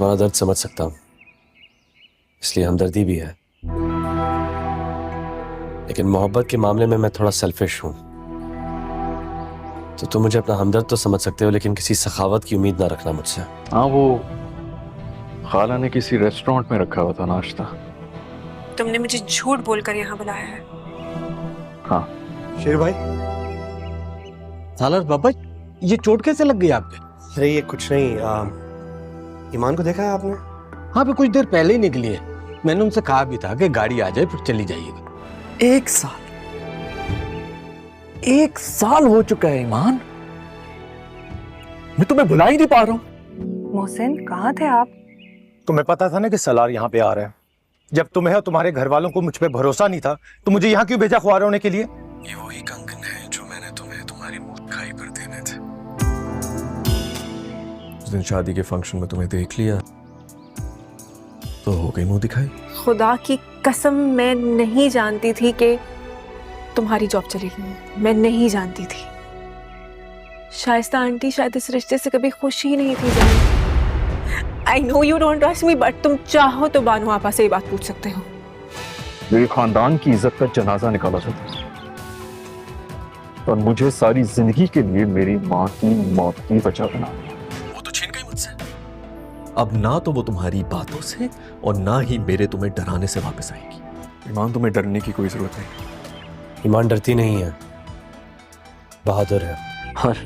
तुम्हारा दर्द समझ सकता हूँ, इसलिए हमदर्दी भी है, लेकिन मोहब्बत के मामले में मैं थोड़ा सेल्फिश हूँ। तो तुम मुझे अपना हमदर्द तो समझ सकते हो, लेकिन किसी सखावत की उम्मीद ना रखना मुझसे। हाँ, वो खाला ने किसी रेस्टोरेंट में रखा हुआ था नाश्ता। तुमने मुझे झूठ बोलकर यहाँ बुलाया है। हाँ। शेर भाई। सालार बाबा, ये चोट कैसे लग गई आपके? अरे ये कुछ नहीं, ईमान को देखा है आपने? हाँ, भी कुछ देर पहले ही निकली है। मैंने उनसे कहा भी था कि गाड़ी आ जाए फिर चली जाइएगा। एक साल हो चुका है ईमान, मैं तुम्हें बुला ही नहीं पा रहा हूँ। मोहसिन, कहाँ थे आप? तुम्हें पता था ना कि सलार यहाँ पे आ रहा है। जब तुम्हें और तुम्हारे घर वालों को मुझ पे भरोसा नहीं था तो मुझे यहाँ क्यों भेजा ख्वार होने के लिए? ये वही कंगन है जो मैंने तुम्हें तुम्हारी मौत खाई पर देने थे। उस दिन शादी के फंक्शन में तुम्हें देख लिया तो हो गई मुंह दिखाई। खुदा की कसम, मैं नहीं जानती थी कि तुम्हारी जॉब चली गई। मैं नहीं जानती थी। शाइस्ता आंटी शायद इस रिश्ते से कभी खुश ही नहीं थी जान। I know you don't trust me, but तुम चाहो तो बानो आपा से ये बात पूछ सकते हो। मेरे खानदान की इज्जत का जनाजा निकाला जाता और मुझे सारी जिंदगी के लिए मेरी माँ की मौत की वजह बना दिया। वो तो छीन गई मुझसे। अब ना तो वो तुम्हारी बातों से और ना ही मेरे तुम्हें डराने से वापस आएगी। ईमान, तुम्हें डरने की कोई जरूरत नहीं। ईमान डरती नहीं है, बहादुर है। और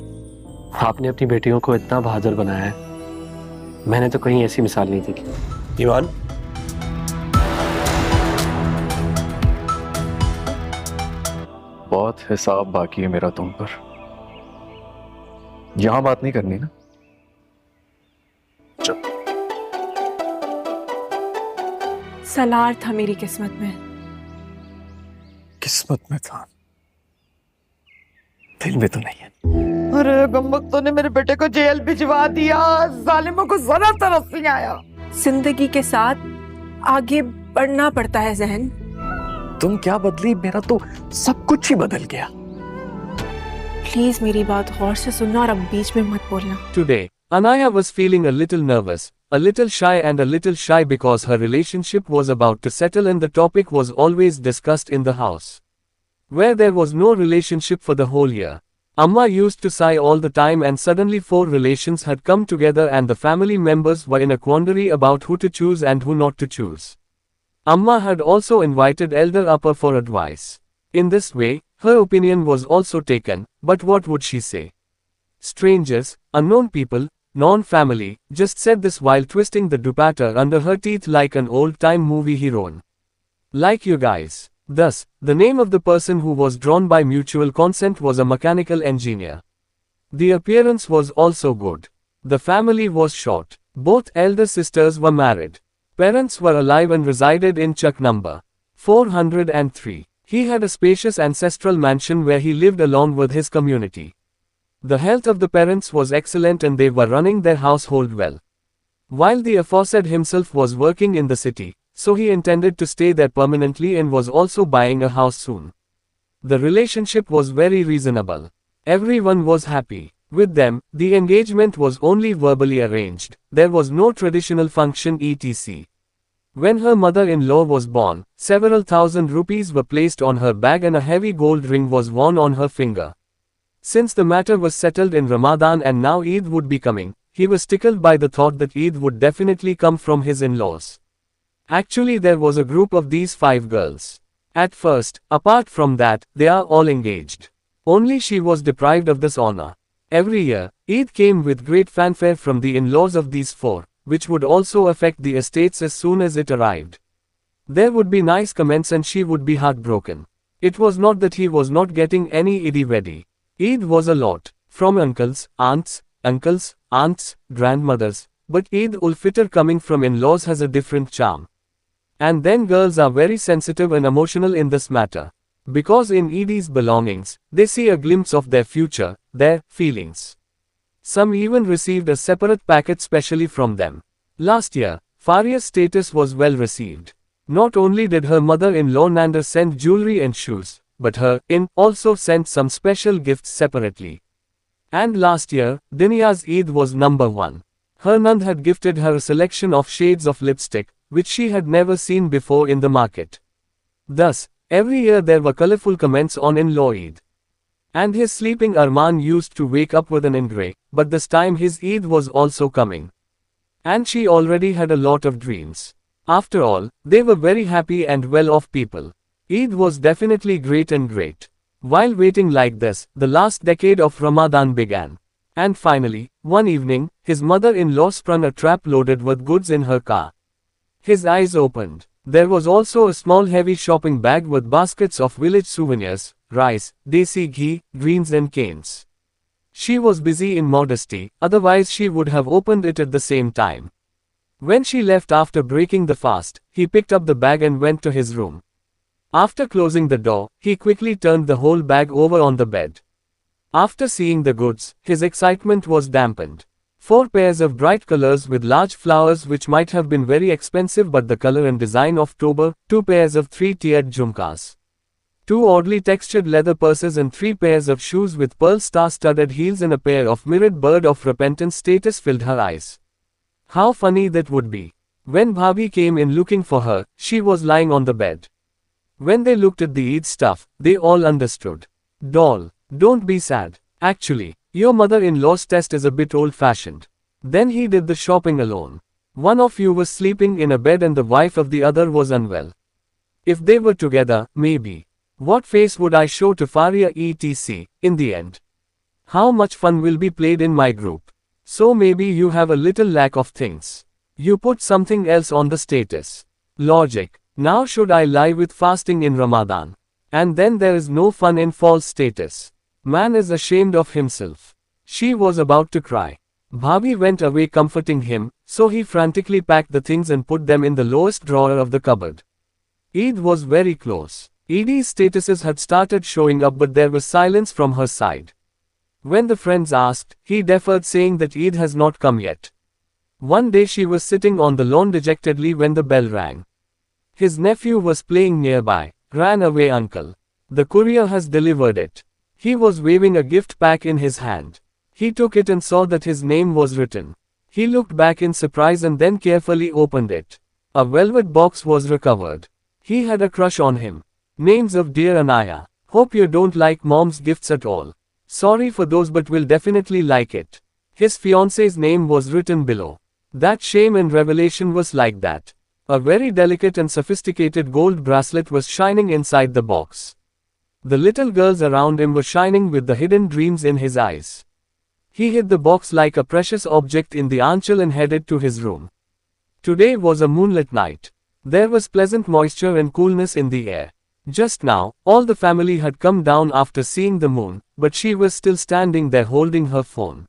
आपने अपनी बेटियों को इतना बहादुर बनाया है, मैंने तो कहीं ऐसी मिसाल नहीं देखी। ईमान, बहुत हिसाब बाकी है मेरा तुम पर। यहां बात नहीं करनी ना? सलार था मेरी किस्मत में। किस्मत में था, दिल में तो नहीं है। अरे गम्मक्तों ने मेरे बेटे को जेल भिजवा दिया। जालिमों को जरा तरस नहीं आया। जिंदगी के साथ आगे बढ़ना पड़ता है जहन। तुम क्या बदली, मेरा तो सब कुछ ही बदल गया। प्लीज मेरी बात गौर से सुनना और अब बीच में मत बोलना। Today, Anaya was feeling a little nervous, a little shy and a little shy because her relationship was about to settle and the topic was always discussed in the house. Where there was no relationship for the whole year. Amma used to sigh all the time and suddenly 4 relations had come together and the family members were in a quandary about who to choose and who not to choose. Amma had also invited Elder Upper for advice. In this way, her opinion was also taken, but what would she say? Strangers, unknown people, non-family, just said this while twisting the dupatta under her teeth like an old-time movie heroine. Like you guys. Thus, the name of the person who was drawn by mutual consent was a mechanical engineer. The appearance was also good. The family was short. Both elder sisters were married. Parents were alive and resided in Chak number 403. He had a spacious ancestral mansion where he lived along with his community. The health of the parents was excellent and they were running their household well. While the aforesaid himself was working in the city, so he intended to stay there permanently and was also buying a house soon. The relationship was very reasonable. Everyone was happy. With them, the engagement was only verbally arranged. There was no traditional function etc. When her mother-in-law was born, several thousand rupees were placed on her bag and a heavy gold ring was worn on her finger. Since the matter was settled in Ramadan and now Eid would be coming, he was tickled by the thought that Eid would definitely come from his in-laws. Actually, there was a group of these 5 girls. At first, apart from that, they are all engaged. Only she was deprived of this honor. Every year, Eid came with great fanfare from the in-laws of these 4, which would also affect the estates as soon as it arrived. There would be nice comments and she would be heartbroken. It was not that he was not getting any Eid ready. Eid was a lot, from uncles, aunts, grandmothers, but Eid ul-Fitr coming from in-laws has a different charm. And then girls are very sensitive and emotional in this matter. Because in Eidi's belongings, they see a glimpse of their future, their feelings. Some even received a separate packet specially from them. Last year, Faria's status was well received. Not only did her mother-in-law Nanda send jewelry and shoes, but her in also sent some special gifts separately. And last year, Dinia's Eid was number 1. Her Nand had gifted her a selection of shades of lipstick, which she had never seen before in the market. Thus, every year there were colorful comments on in-law Eid. And his sleeping Arman used to wake up with an ingray, but this time his Eid was also coming. And she already had a lot of dreams. After all, they were very happy and well-off people. Eid was definitely great and great. While waiting like this, the last decade of Ramadan began. And finally, one evening, his mother-in-law spun a trap loaded with goods in her car. His eyes opened. There was also a small heavy shopping bag with baskets of village souvenirs, rice, desi ghee, greens and canes. She was busy in modesty, otherwise she would have opened it at the same time. When she left after breaking the fast, he picked up the bag and went to his room. After closing the door, he quickly turned the whole bag over on the bed. After seeing the goods, his excitement was dampened. 4 pairs of bright colors with large flowers which might have been very expensive, but the color and design of Tober, 2 pairs of 3-tiered jhumkas. 2 oddly textured leather purses and 3 pairs of shoes with pearl star-studded heels and a pair of mirrored bird of repentance status filled her eyes. How funny that would be. When Bhabhi came in looking for her, she was lying on the bed. When they looked at the Eid stuff, they all understood. Doll, don't be sad. Actually, your mother-in-law's test is a bit old-fashioned. Then he did the shopping alone. One of you was sleeping in a bed and the wife of the other was unwell. If they were together, maybe. What face would I show to Faria etc. in the end? How much fun will be played in my group? So maybe you have a little lack of things. You put something else on the status. Logic. Now should I lie with fasting in Ramadan? And then there is no fun in false status. Man is ashamed of himself. She was about to cry. Bhabhi went away comforting him, so he frantically packed the things and put them in the lowest drawer of the cupboard. Eid was very close. Eidi's statuses had started showing up, but there was silence from her side. When the friends asked, he deferred, saying that Eid has not come yet. One day she was sitting on the lawn dejectedly when the bell rang. His nephew was playing nearby. Ran away, uncle. The courier has delivered it. He was waving a gift pack in his hand. He took it and saw that his name was written. He looked back in surprise and then carefully opened it. A velvet box was recovered. He had a crush on him. Names of Dear Anaya. Hope you don't like mom's gifts at all. Sorry for those, but will definitely like it. His fiance's name was written below. That shame and revelation was like that. A very delicate and sophisticated gold bracelet was shining inside the box. The little girls around him were shining with the hidden dreams in his eyes. He hid the box like a precious object in the anchal and headed to his room. Today was a moonlit night. There was pleasant moisture and coolness in the air. Just now, all the family had come down after seeing the moon, but she was still standing there holding her phone.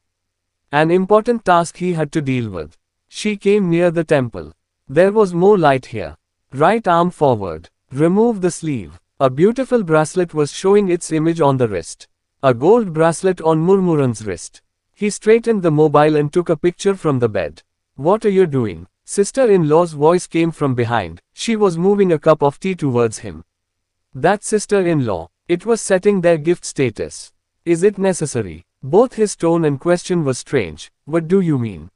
An important task he had to deal with. She came near the temple. There was more light here. Right arm forward. Remove the sleeve. A beautiful bracelet was showing its image on the wrist. A gold bracelet on Murmuran's wrist. He straightened the mobile and took a picture from the bed. What are you doing? Sister-in-law's voice came from behind. She was moving a cup of tea towards him. That sister-in-law. It was setting their gift status. Is it necessary? Both his tone and question was strange. What do you mean?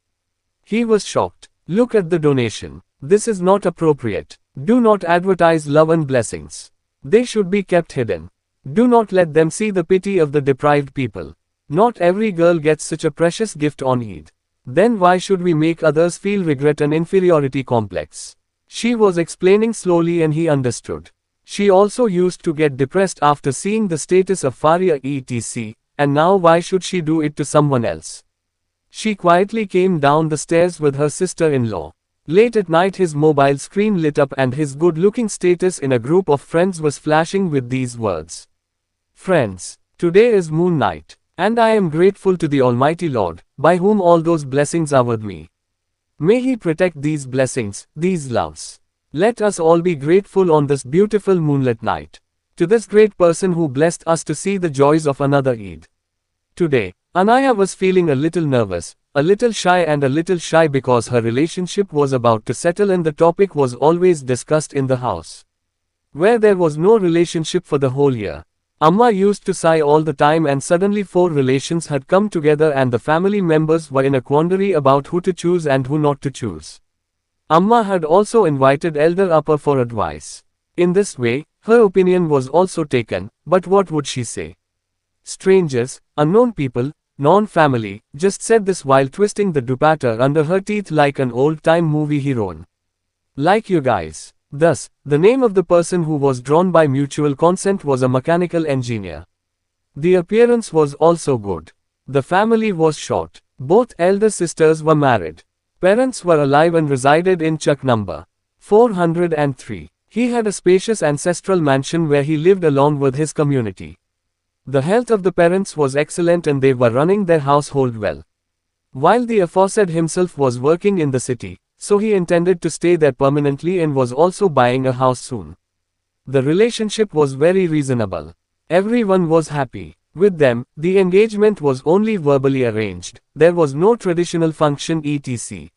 He was shocked. Look at the donation. This is not appropriate. Do not advertise love and blessings. They should be kept hidden. Do not let them see the pity of the deprived people. Not every girl gets such a precious gift on Eid. Then why should we make others feel regret and inferiority complex? She was explaining slowly and he understood. She also used to get depressed after seeing the status of Faria etc. And now why should she do it to someone else? She quietly came down the stairs with her sister-in-law. Late at night his mobile screen lit up and his good-looking status in a group of friends was flashing with these words. Friends, today is moon night, and I am grateful to the Almighty Lord, by whom all those blessings are with me. May He protect these blessings, these loves. Let us all be grateful on this beautiful moonlit night. To this great person who blessed us to see the joys of another Eid. Today, Anaya was feeling a little nervous, a little shy and a little shy because her relationship was about to settle and the topic was always discussed in the house. Where there was no relationship for the whole year. Amma used to sigh all the time, and suddenly 4 relations had come together and the family members were in a quandary about who to choose and who not to choose. Amma had also invited Elder Upper for advice. In this way, her opinion was also taken, but what would she say? Strangers, unknown people, non-family, just said this while twisting the dupatta under her teeth like an old-time movie heroine. Like you guys. Thus, the name of the person who was drawn by mutual consent was a mechanical engineer. The appearance was also good. The family was short. Both elder sisters were married. Parents were alive and resided in Chak number 403. He had a spacious ancestral mansion where he lived along with his community. The health of the parents was excellent and they were running their household well. While the aforesaid himself was working in the city, so he intended to stay there permanently and was also buying a house soon. The relationship was very reasonable. Everyone was happy. With them, the engagement was only verbally arranged. There was no traditional function etc.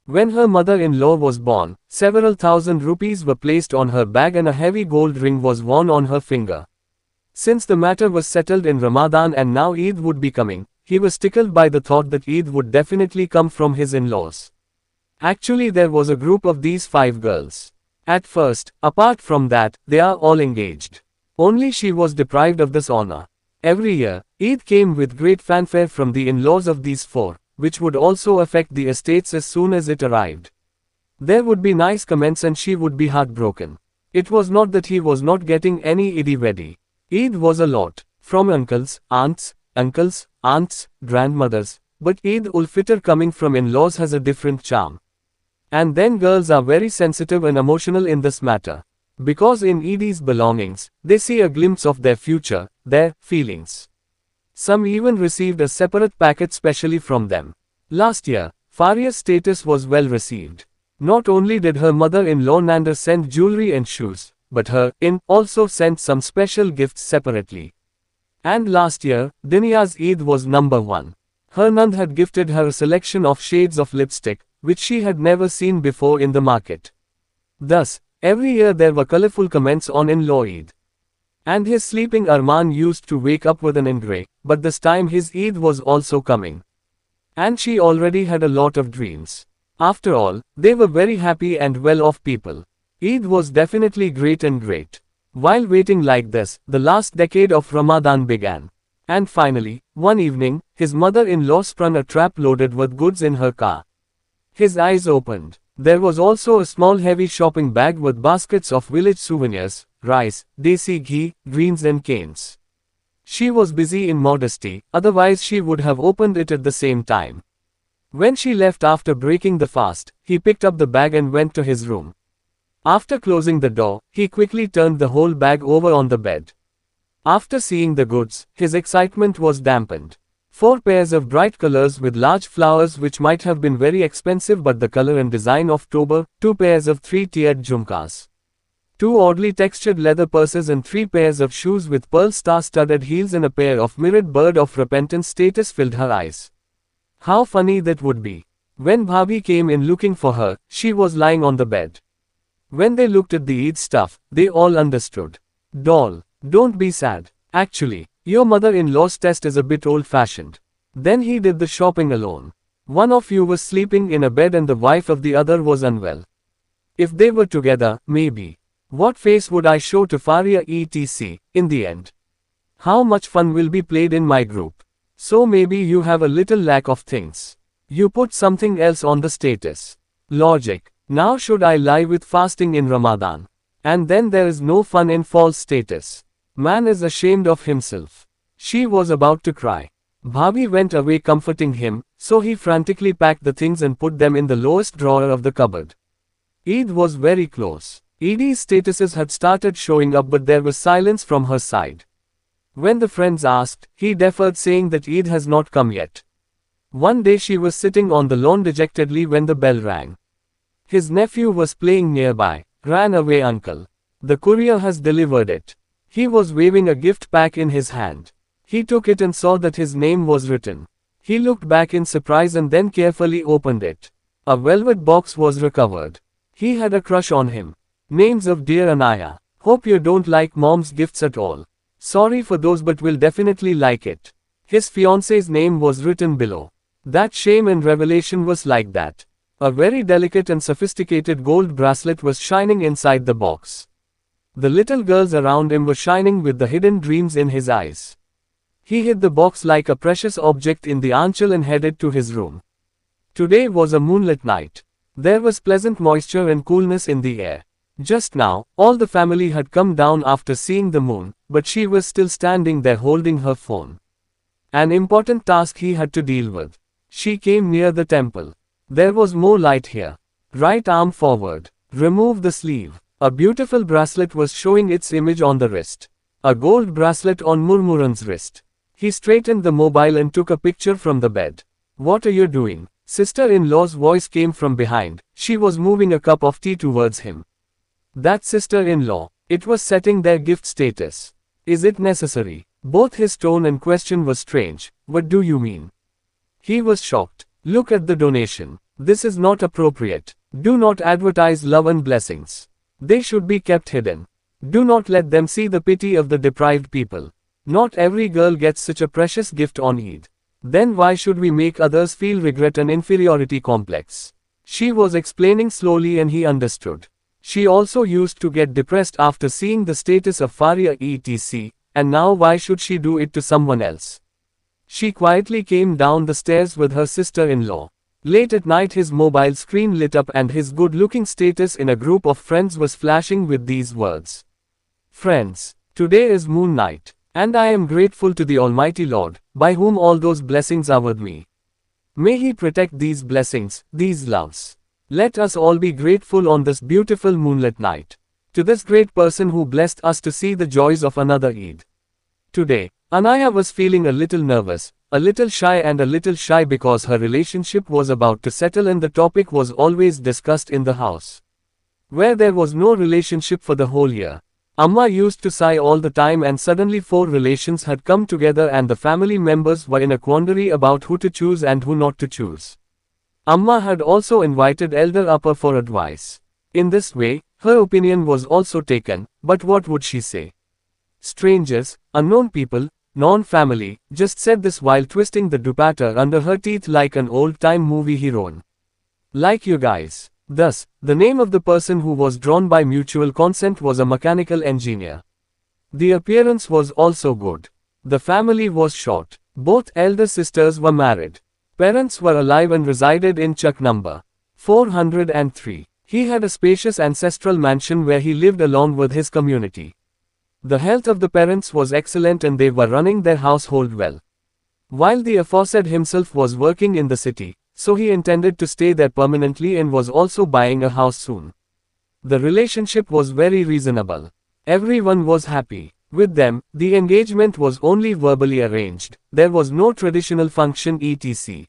When her mother-in-law was born, several thousand rupees were placed on her bag and a heavy gold ring was worn on her finger. Since the matter was settled in Ramadan and now Eid would be coming, he was tickled by the thought that Eid would definitely come from his in-laws. Actually, there was a group of these 5 girls. At first, apart from that, they are all engaged. Only she was deprived of this honor. Every year, Eid came with great fanfare from the in-laws of these 4, which would also affect the estates as soon as it arrived. There would be nice comments and she would be heartbroken. It was not that he was not getting any iddi-weddi. Eid was a lot, from uncles, aunts, grandmothers, but Eid ul Fitr coming from in-laws has a different charm. And then girls are very sensitive and emotional in this matter. Because in Eidi's belongings, they see a glimpse of their future, their feelings. Some even received a separate packet specially from them. Last year, Faria's status was well received. Not only did her mother-in-law Nanda send jewelry and shoes, but her in also sent some special gifts separately. And last year, Diniya's Eid was number 1. Her Nand had gifted her a selection of shades of lipstick, which she had never seen before in the market. Thus, every year there were colorful comments on in-law Eid. And his sleeping Arman used to wake up with an ingray, but this time his Eid was also coming. And she already had a lot of dreams. After all, they were very happy and well-off people. Eid was definitely great and great. While waiting like this, the last decade of Ramadan began. And finally, one evening, his mother-in-law spun a trap loaded with goods in her car. His eyes opened. There was also a small heavy shopping bag with baskets of village souvenirs, rice, desi ghee, greens and canes. She was busy in modesty, otherwise she would have opened it at the same time. When she left after breaking the fast, he picked up the bag and went to his room. After closing the door, he quickly turned the whole bag over on the bed. After seeing the goods, his excitement was dampened. 4 pairs of bright colors with large flowers which might have been very expensive, but the color and design of Toba, 2 pairs of 3-tiered jhumkas. 2 oddly textured leather purses and 3 pairs of shoes with pearl star-studded heels and a pair of mirrored bird of repentance status filled her eyes. How funny that would be. When Bhabhi came in looking for her, she was lying on the bed. When they looked at the Eid stuff, they all understood. Doll, don't be sad. Actually, your mother-in-law's test is a bit old-fashioned. Then he did the shopping alone. One of you was sleeping in a bed and the wife of the other was unwell. If they were together, maybe. What face would I show to Faria etc. in the end? How much fun will be played in my group? So maybe you have a little lack of things. You put something else on the status. Logic. Now should I lie with fasting in Ramadan? And then there is no fun in false status. Man is ashamed of himself. She was about to cry. Bhabhi went away comforting him, so he frantically packed the things and put them in the lowest drawer of the cupboard. Eid was very close. Eidi's statuses had started showing up, but there was silence from her side. When the friends asked, he deferred, saying that Eid has not come yet. One day she was sitting on the lawn dejectedly when the bell rang. His nephew was playing nearby. Ran away, uncle. The courier has delivered it. He was waving a gift pack in his hand. He took it and saw that his name was written. He looked back in surprise and then carefully opened it. A velvet box was recovered. He had a crush on him. Names of Dear Anaya. Hope you don't like mom's gifts at all. Sorry for those but will definitely like it. His fiance's name was written below. That shame and revelation was like that. A very delicate and sophisticated gold bracelet was shining inside the box. The little girls around him were shining with the hidden dreams in his eyes. He hid the box like a precious object in the anchal and headed to his room. Today was a moonlit night. There was pleasant moisture and coolness in the air. Just now, all the family had come down after seeing the moon, but she was still standing there holding her phone. An important task he had to deal with. She came near the temple. There was more light here. Right arm forward. Remove the sleeve. A beautiful bracelet was showing its image on the wrist. A gold bracelet on Murmuran's wrist. He straightened the mobile and took a picture from the bed. What are you doing? Sister-in-law's voice came from behind. She was moving a cup of tea towards him. That sister-in-law. It was setting their gift status. Is it necessary? Both his tone and question was strange. What do you mean? He was shocked. Look at the donation. This is not appropriate. Do not advertise love and blessings. They should be kept hidden. Do not let them see the pity of the deprived people. Not every girl gets such a precious gift on Eid. Then why should we make others feel regret and inferiority complex? She was explaining slowly and he understood. She also used to get depressed after seeing the status of Faria etc. And now why should she do it to someone else? She quietly came down the stairs with her sister-in-law. Late at night his mobile screen lit up and his good-looking status in a group of friends was flashing with these words. Friends, today is moon night, and I am grateful to the Almighty Lord, by whom all those blessings are with me. May He protect these blessings, these loves. Let us all be grateful on this beautiful moonlit night. To this great person who blessed us to see the joys of another Eid. Today, Anaya was feeling a little nervous, a little shy and a little shy because her relationship was about to settle and the topic was always discussed in the house. Where there was no relationship for the whole year. Amma used to sigh all the time and suddenly 4 relations had come together and the family members were in a quandary about who to choose and who not to choose. Amma had also invited Elder Upper for advice. In this way, her opinion was also taken, but what would she say? Strangers, unknown people, non-family, just said this while twisting the dupatta under her teeth like an old-time movie heroine. Like you guys. Thus, the name of the person who was drawn by mutual consent was a mechanical engineer. The appearance was also good. The family was short. Both elder sisters were married. Parents were alive and resided in Chak number 403. He had a spacious ancestral mansion where he lived along with his community. The health of the parents was excellent and they were running their household well. While the aforesaid himself was working in the city, so he intended to stay there permanently and was also buying a house soon. The relationship was very reasonable. Everyone was happy. With them, the engagement was only verbally arranged. There was no traditional function etc.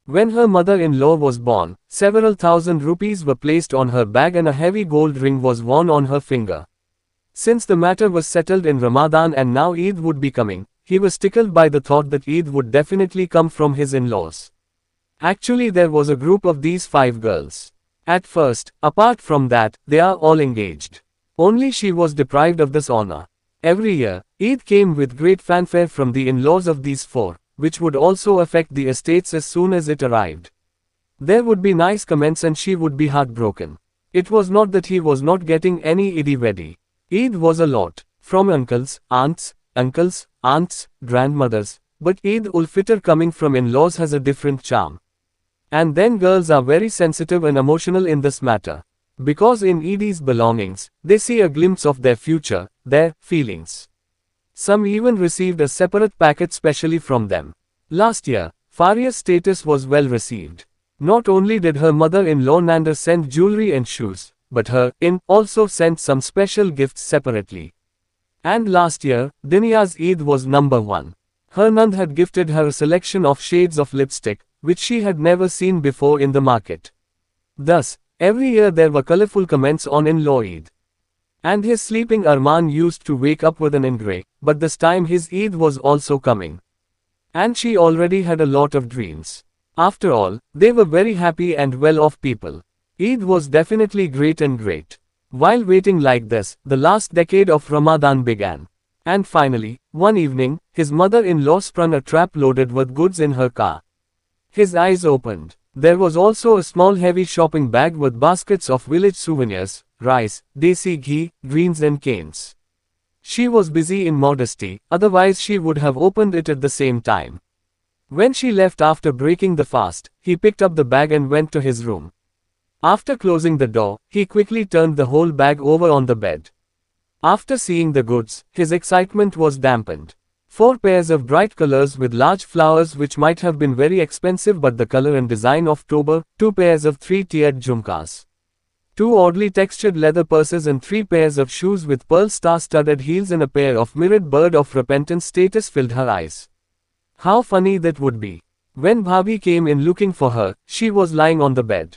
When her mother-in-law was born, several thousand rupees were placed on her bag and a heavy gold ring was worn on her finger. Since the matter was settled in Ramadan and now Eid would be coming, he was tickled by the thought that Eid would definitely come from his in-laws. Actually there was a group of these 5 girls. At first, apart from that, they are all engaged. Only she was deprived of this honor. Every year, Eid came with great fanfare from the in-laws of these 4, which would also affect the estates as soon as it arrived. There would be nice comments and she would be heartbroken. It was not that he was not getting any Eid ready. Eid was a lot, from uncles, aunts, grandmothers, but Eid ul-Fitr coming from in-laws has a different charm. And then girls are very sensitive and emotional in this matter. Because in Eid's belongings, they see a glimpse of their future, their feelings. Some even received a separate packet specially from them. Last year, Faria's status was well received. Not only did her mother-in-law Nanda send jewelry and shoes, but her in also sent some special gifts separately. And last year, Diniya's Eid was number 1. Her Nand had gifted her a selection of shades of lipstick, which she had never seen before in the market. Thus, every year there were colorful comments on in-law Eid. And his sleeping Arman used to wake up with an ingray, but this time his Eid was also coming. And she already had a lot of dreams. After all, they were very happy and well-off people. Eid was definitely great and great. While waiting like this, the last decade of Ramadan began. And finally, one evening, his mother-in-law spun a trap loaded with goods in her car. His eyes opened. There was also a small heavy shopping bag with baskets of village souvenirs, rice, desi ghee, greens and canes. She was busy in modesty, otherwise she would have opened it at the same time. When she left after breaking the fast, he picked up the bag and went to his room. After closing the door, he quickly turned the whole bag over on the bed. After seeing the goods, his excitement was dampened. 4 pairs of bright colors with large flowers which might have been very expensive, but the color and design of Tober, 2 pairs of 3-tiered jhumkas. 2 oddly textured leather purses and 3 pairs of shoes with pearl star-studded heels and a pair of mirrored bird of repentance status filled her eyes. How funny that would be. When Bhabhi came in looking for her, she was lying on the bed.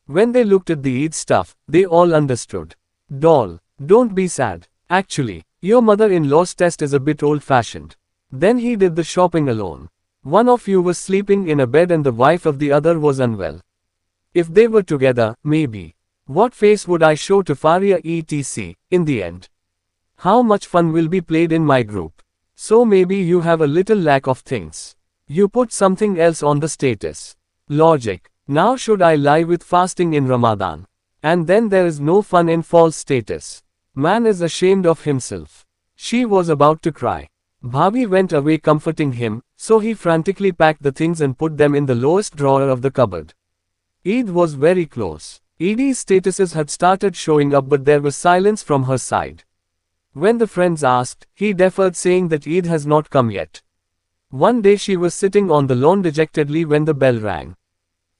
When they looked at the Eid stuff, they all understood. Doll, don't be sad. Actually, your mother-in-law's test is a bit old-fashioned. Then he did the shopping alone. One of you was sleeping in a bed and the wife of the other was unwell. If they were together, maybe. What face would I show to Faria etc. in the end? How much fun will be played in my group? So maybe you have a little lack of things. You put something else on the status. Logic. Now should I lie with fasting in Ramadan? And then there is no fun in false status. Man is ashamed of himself. She was about to cry. Bhabhi went away comforting him, so he frantically packed the things and put them in the lowest drawer of the cupboard. Eid was very close. Edie's statuses had started showing up, but there was silence from her side. When the friends asked, he deferred, saying that Eid has not come yet. One day she was sitting on the lawn dejectedly when the bell rang.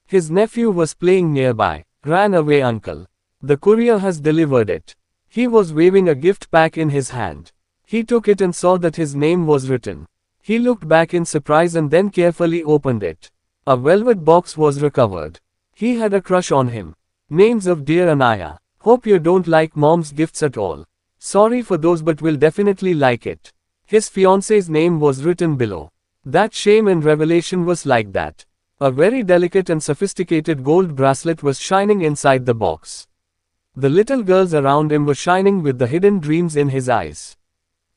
His nephew was playing nearby. Ran away, uncle. The courier has delivered it. He was waving a gift pack in his hand. He took it and saw that his name was written. He looked back in surprise and then carefully opened it. A velvet box was recovered. He had a crush on him. Names of Dear Anaya. Hope you don't like mom's gifts at all. Sorry for those, but will definitely like it. His fiance's name was written below. That shame and revelation was like that. A very delicate and sophisticated gold bracelet was shining inside the box. The little girls around him were shining with the hidden dreams in his eyes.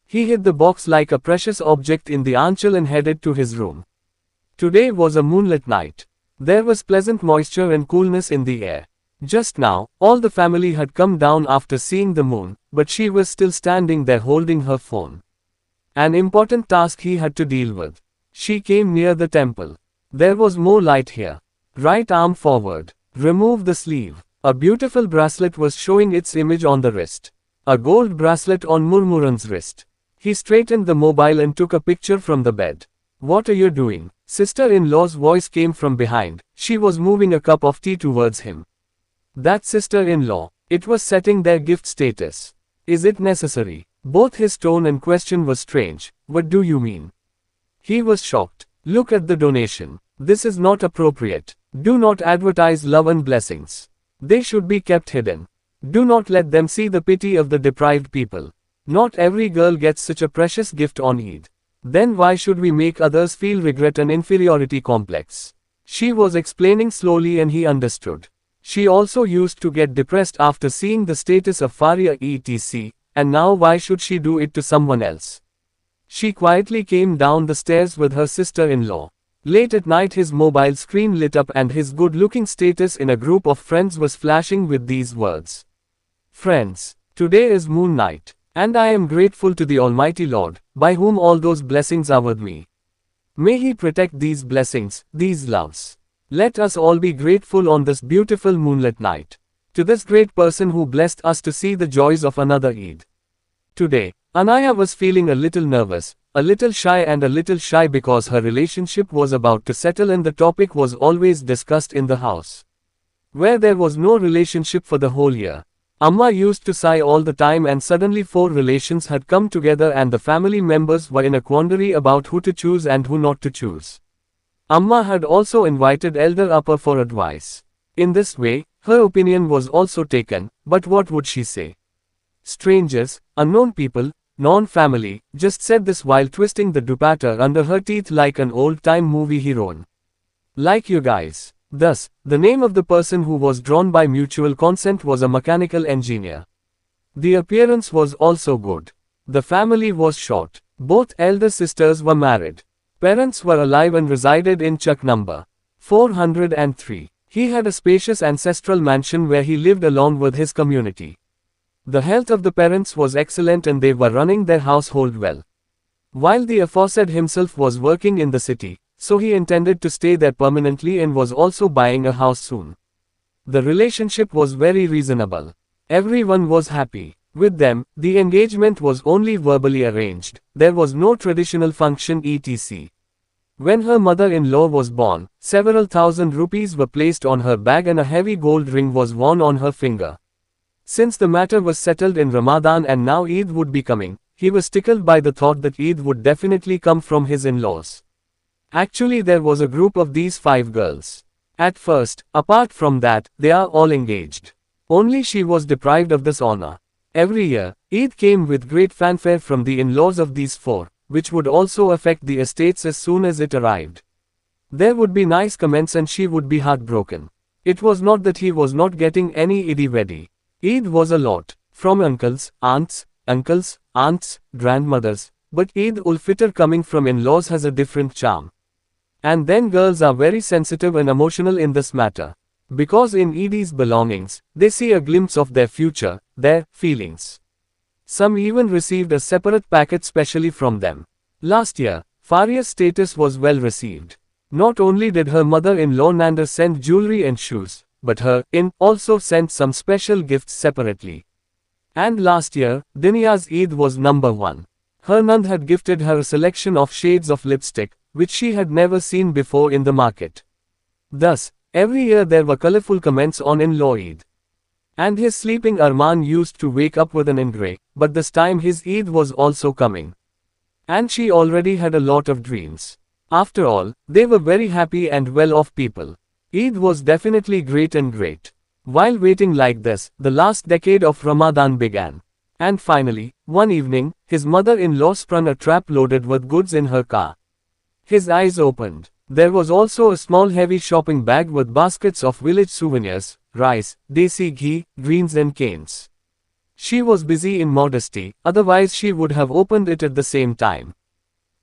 He hid the box like a precious object in the anchal and headed to his room. Today was a moonlit night. There was pleasant moisture and coolness in the air. Just now, all the family had come down after seeing the moon, but she was still standing there holding her phone. An important task he had to deal with. She came near the temple. There was more light here. Right arm forward. Remove the sleeve. A beautiful bracelet was showing its image on the wrist. A gold bracelet on Murmuran's wrist. He straightened the mobile and took a picture from the bed. What are you doing? Sister-in-law's voice came from behind. She was moving a cup of tea towards him. That sister-in-law. It was setting their gift status. Is it necessary? Both his tone and question was strange. What do you mean? He was shocked. Look at the donation. This is not appropriate. Do not advertise love and blessings. They should be kept hidden. Do not let them see the pity of the deprived people. Not every girl gets such a precious gift on Eid. Then why should we make others feel regret and inferiority complex? She was explaining slowly and he understood. She also used to get depressed after seeing the status of Faria etc. And now why should she do it to someone else? She quietly came down the stairs with her sister-in-law. Late at night his mobile screen lit up and his good-looking status in a group of friends was flashing with these words. Friends, today is moon night, and I am grateful to the Almighty Lord, by whom all those blessings are with me. May He protect these blessings, these loves. Let us all be grateful on this beautiful moonlit night. To this great person who blessed us to see the joys of another Eid. Today, Anaya was feeling a little nervous, a little shy and a little shy because her relationship was about to settle and the topic was always discussed in the house. Where there was no relationship for the whole year. Amma used to sigh all the time and suddenly 4 relations had come together and the family members were in a quandary about who to choose and who not to choose. Amma had also invited Elder Upper for advice. In this way, her opinion was also taken, but what would she say? Strangers, unknown people, non-family, just said this while twisting the dupatta under her teeth like an old-time movie heroine. Like you guys. Thus, the name of the person who was drawn by mutual consent was a mechanical engineer. The appearance was also good. The family was short. Both elder sisters were married. Parents were alive and resided in Chak number 403. He had a spacious ancestral mansion where he lived along with his community. The health of the parents was excellent and they were running their household well. While the aforesaid himself was working in the city, so he intended to stay there permanently and was also buying a house soon. The relationship was very reasonable. Everyone was happy. With them, the engagement was only verbally arranged. There was no traditional function etc. When her mother-in-law was born, several thousand rupees were placed on her bag and a heavy gold ring was worn on her finger. Since the matter was settled in Ramadan and now Eid would be coming, he was tickled by the thought that Eid would definitely come from his in-laws. Actually, there was a group of these 5 girls. At first, apart from that, they are all engaged. Only she was deprived of this honor. Every year, Eid came with great fanfare from the in-laws of these 4, which would also affect the estates as soon as it arrived. There would be nice comments and she would be heartbroken. It was not that he was not getting any Eid ready. Eid was a lot, from uncles, aunts, grandmothers, but Eid ul-Fitr coming from in-laws has a different charm. And then girls are very sensitive and emotional in this matter. Because in Eid's belongings, they see a glimpse of their future, their feelings. Some even received a separate packet specially from them. Last year, Faria's status was well received. Not only did her mother-in-law Nanda send jewelry and shoes, but her in also sent some special gifts separately. And last year, Diniya's Eid was number 1. Her Nand had gifted her a selection of shades of lipstick, which she had never seen before in the market. Thus, every year there were colorful comments on in-law Eid. And his sleeping Arman used to wake up with an ingray, but this time his Eid was also coming. And she already had a lot of dreams. After all, they were very happy and well-off people. Eid was definitely great and great. While waiting like this, the last decade of Ramadan began. And finally, one evening, his mother-in-law spun a trap loaded with goods in her car. His eyes opened. There was also a small heavy shopping bag with baskets of village souvenirs, rice, desi ghee, greens and canes. She was busy in modesty, otherwise she would have opened it at the same time.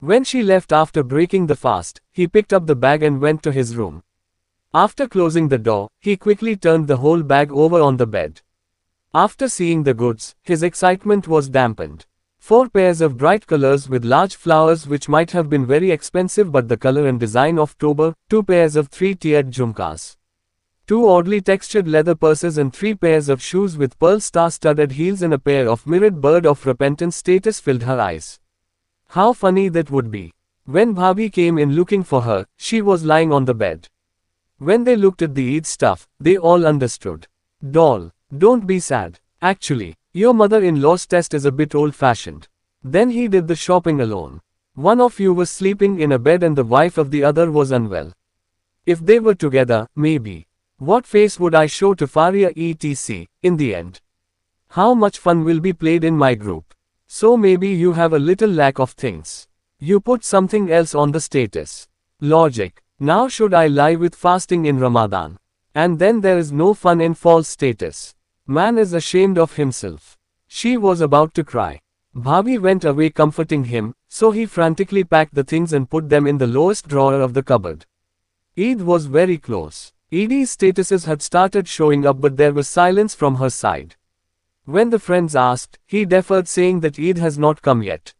When she left after breaking the fast, he picked up the bag and went to his room. After closing the door, he quickly turned the whole bag over on the bed. After seeing the goods, his excitement was dampened. 4 pairs of bright colors with large flowers which might have been very expensive but the color and design of Toba, 2 pairs of 3-tiered jhumkas. 2 oddly textured leather purses and 3 pairs of shoes with pearl star-studded heels and a pair of mirrored bird of repentance status filled her eyes. How funny that would be. When Bhabhi came in looking for her, she was lying on the bed. When they looked at the Eid stuff, they all understood. Doll, don't be sad. Actually, your mother-in-law's test is a bit old-fashioned. Then he did the shopping alone. One of you was sleeping in a bed and the wife of the other was unwell. If they were together, maybe. What face would I show to Faria etc. in the end? How much fun will be played in my group? So maybe you have a little lack of things. You put something else on the status. Logic. Now should I lie with fasting in Ramadan? And then there is no fun in false status. Man is ashamed of himself. She was about to cry. Bhabhi went away comforting him, so he frantically packed the things and put them in the lowest drawer of the cupboard. Eid was very close. Edie's statuses had started showing up but there was silence from her side. When the friends asked, he deferred saying that Eid has not come yet.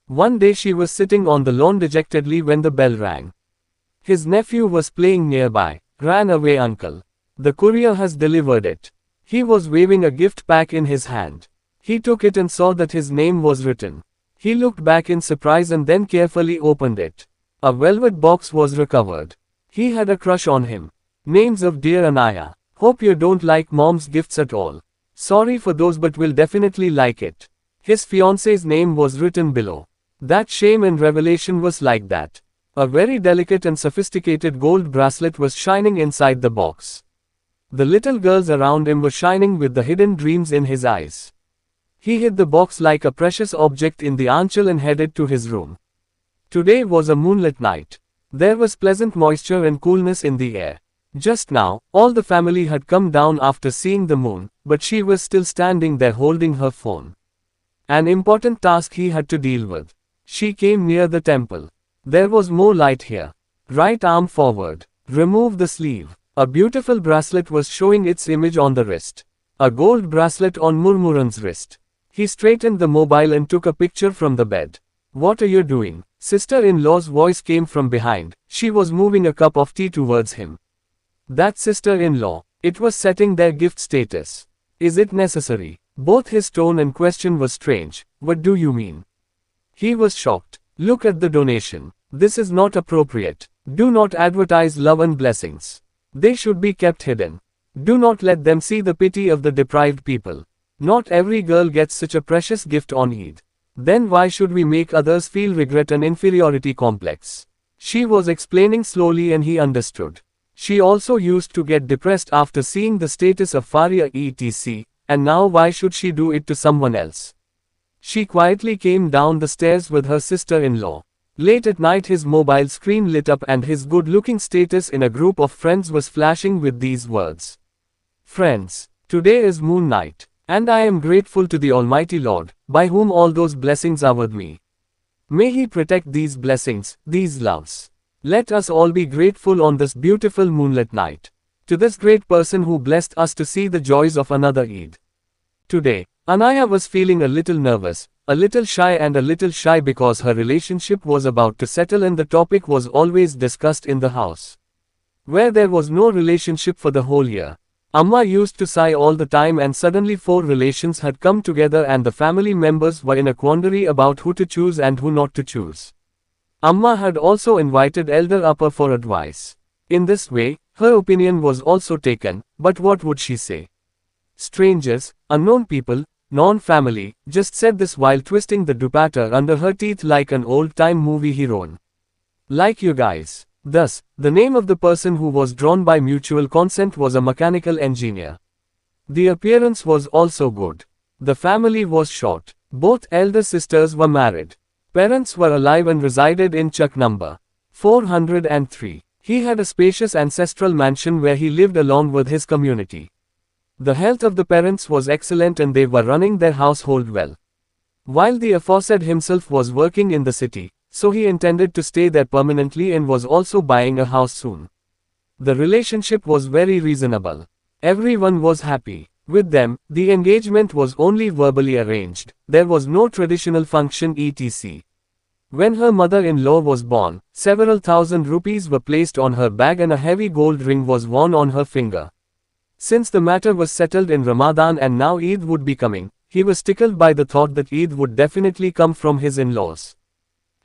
One day she was sitting on the lawn dejectedly when the bell rang. His nephew was playing nearby. Ran away uncle. The courier has delivered it. He was waving a gift pack in his hand. He took it and saw that his name was written. He looked back in surprise and then carefully opened it. A velvet box was recovered. He had a crush on him. Names of Dear Anaya. Hope you don't like mom's gifts at all. Sorry for those but will definitely like it. His fiance's name was written below. That shame and revelation was like that. A very delicate and sophisticated gold bracelet was shining inside the box. The little girls around him were shining with the hidden dreams in his eyes. He hid the box like a precious object in the anchal and headed to his room. Today was a moonlit night. There was pleasant moisture and coolness in the air. Just now, all the family had come down after seeing the moon, but she was still standing there holding her phone. An important task he had to deal with. She came near the temple. There was more light here. Right arm forward. Remove the sleeve. A beautiful bracelet was showing its image on the wrist. A gold bracelet on Murmuran's wrist. He straightened the mobile and took a picture from the bed. What are you doing? Sister-in-law's voice came from behind. She was moving a cup of tea towards him. That sister-in-law. It was setting their gift status. Is it necessary? Both his tone and question was strange. What do you mean? He was shocked. Look at the donation. This is not appropriate. Do not advertise love and blessings. They should be kept hidden. Do not let them see the pity of the deprived people. Not every girl gets such a precious gift on Eid. Then why should we make others feel regret and inferiority complex? She was explaining slowly and he understood. She also used to get depressed after seeing the status of Faria etc. And now why should she do it to someone else? She quietly came down the stairs with her sister-in-law. Late at night his mobile screen lit up and his good-looking status in a group of friends was flashing with these words. Friends, today is moon night, and I am grateful to the Almighty Lord, by whom all those blessings are with me. May He protect these blessings, these loves. Let us all be grateful on this beautiful moonlit night. To this great person who blessed us to see the joys of another Eid. Today, Anaya was feeling a little nervous, a little shy and a little shy because her relationship was about to settle and the topic was always discussed in the house. Where there was no relationship for the whole year. Amma used to sigh all the time and suddenly 4 relations had come together and the family members were in a quandary about who to choose and who not to choose. Amma had also invited Elder Upper for advice. In this way, her opinion was also taken, but what would she say? Strangers, unknown people, non-family, just said this while twisting the dupatta under her teeth like an old-time movie heroine. Like you guys. Thus, the name of the person who was drawn by mutual consent was a mechanical engineer. The appearance was also good. The family was short. Both elder sisters were married. Parents were alive and resided in Chak number 403. He had a spacious ancestral mansion where he lived along with his community. The health of the parents was excellent and they were running their household well. While the aforesaid himself was working in the city, so he intended to stay there permanently and was also buying a house soon. The relationship was very reasonable. Everyone was happy. With them, the engagement was only verbally arranged. There was no traditional function etc. When her mother-in-law was born, several thousand rupees were placed on her bag and a heavy gold ring was worn on her finger. Since the matter was settled in Ramadan and now Eid would be coming, he was tickled by the thought that Eid would definitely come from his in-laws.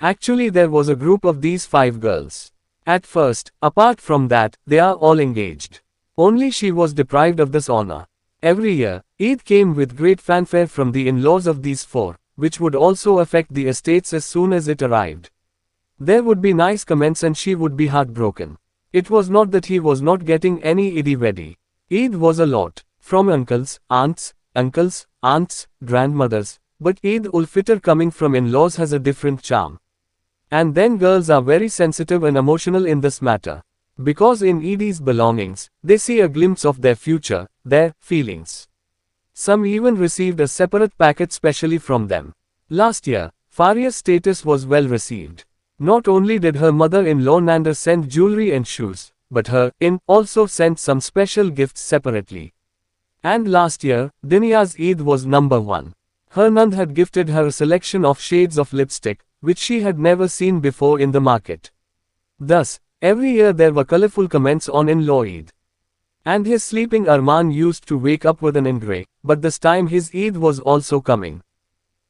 Actually there was a group of these 5 girls. At first, apart from that, they are all engaged. Only she was deprived of this honor. Every year, Eid came with great fanfare from the in-laws of these 4, which would also affect the estates as soon as it arrived. There would be nice comments and she would be heartbroken. It was not that he was not getting any Eid ready. Eid was a lot, from uncles, aunts, grandmothers, but Eid ul-Fitr coming from in-laws has a different charm. And then girls are very sensitive and emotional in this matter. Because in Eidi's belongings, they see a glimpse of their future, their feelings. Some even received a separate packet specially from them. Last year, Faria's status was well received. Not only did her mother-in-law Nanda send jewelry and shoes, but her in also sent some special gifts separately. And last year, Diniya's Eid was number 1. Her Nand had gifted her a selection of shades of lipstick, which she had never seen before in the market. Thus, every year there were colorful comments on in-law Eid. And his sleeping Arman used to wake up with an ingray, but this time his Eid was also coming.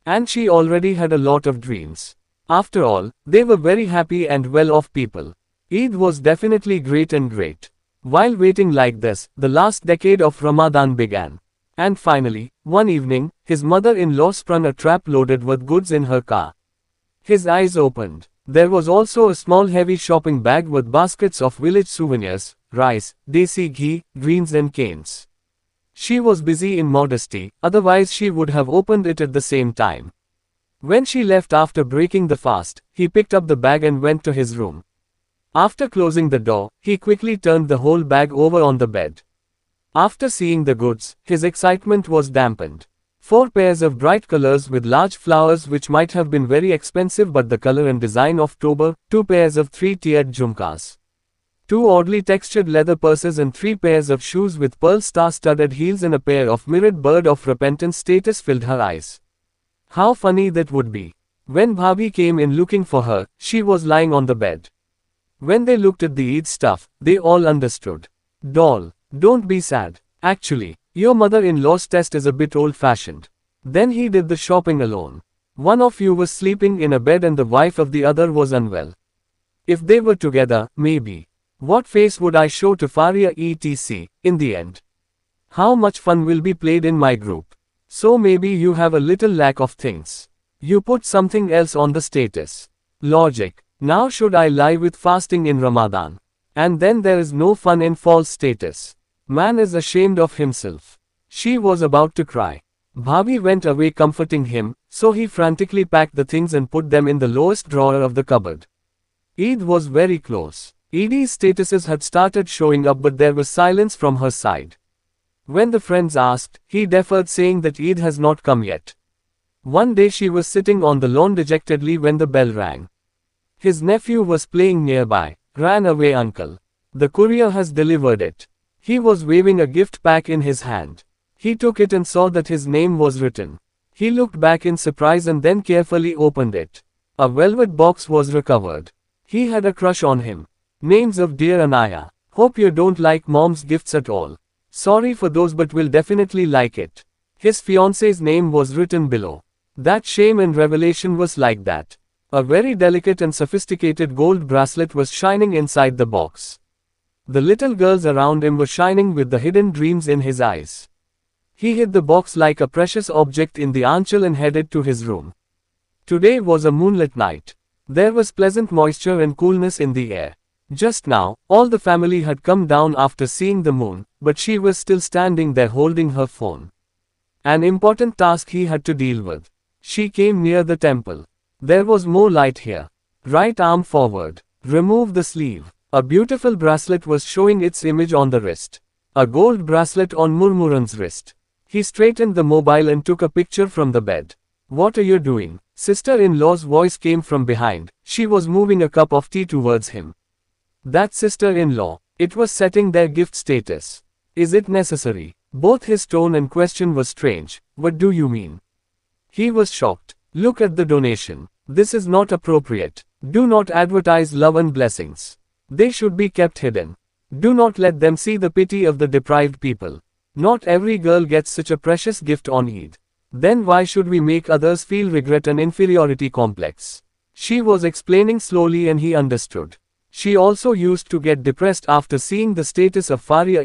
And she already had a lot of dreams. After all, they were very happy and well-off people. Eid was definitely great. While waiting like this, the last decade of Ramadan began. And finally, one evening, his mother-in-law spun a trap loaded with goods in her car. His eyes opened. There was also a small heavy shopping bag with baskets of village souvenirs, rice, desi ghee, greens and canes. She was busy in modesty, otherwise she would have opened it at the same time. When she left after breaking the fast, he picked up the bag and went to his room. After closing the door, he quickly turned the whole bag over on the bed. After seeing the goods, his excitement was dampened. 4 pairs of bright colors with large flowers which might have been very expensive but the color and design of Tober, 2 pairs of 3-tiered jhumkas. 2 oddly textured leather purses and 3 pairs of shoes with pearl star-studded heels and a pair of mirrored bird of repentance status filled her eyes. How funny that would be. When Bhabhi came in looking for her, she was lying on the bed. When they looked at the Eid stuff, they all understood. Doll, don't be sad. Actually, your mother-in-law's test is a bit old-fashioned. Then he did the shopping alone. One of you was sleeping in a bed and the wife of the other was unwell. If they were together, maybe. What face would I show to Faria etc. in the end? How much fun will be played in my group? So maybe you have a little lack of things. You put something else on the status. Logic. Now should I lie with fasting in Ramadan? And then there is no fun in false status. Man is ashamed of himself. She was about to cry. Bhabhi went away comforting him, so he frantically packed the things and put them in the lowest drawer of the cupboard. Eid was very close. Edie's statuses had started showing up but there was silence from her side. When the friends asked, he deferred saying that Eid has not come yet. One day she was sitting on the lawn dejectedly when the bell rang. His nephew was playing nearby. Ran away uncle. The courier has delivered it. He was waving a gift pack in his hand. He took it and saw that his name was written. He looked back in surprise and then carefully opened it. A velvet box was recovered. He had a crush on him. Names of dear Anaya. Hope you don't like mom's gifts at all. Sorry for those but will definitely like it. His fiance's name was written below. That shame and revelation was like that. A very delicate and sophisticated gold bracelet was shining inside the box. The little girls around him were shining with the hidden dreams in his eyes. He hid the box like a precious object in the anchal and headed to his room. Today was a moonlit night. There was pleasant moisture and coolness in the air. Just now, all the family had come down after seeing the moon, but she was still standing there holding her phone. An important task he had to deal with. She came near the temple. There was more light here. Right arm forward. Remove the sleeve. A beautiful bracelet was showing its image on the wrist. A gold bracelet on Murmuran's wrist. He straightened the mobile and took a picture from the bed. What are you doing? Sister-in-law's voice came from behind. She was moving a cup of tea towards him. That sister-in-law. It was setting their gift status. Is it necessary? Both his tone and question was strange. What do you mean? He was shocked. Look at the donation. This is not appropriate. Do not advertise love and blessings. They should be kept hidden. Do not let them see the pity of the deprived people. Not every girl gets such a precious gift on Eid. Then why should we make others feel regret and inferiority complex? She was explaining slowly and he understood. She also used to get depressed after seeing the status of Faria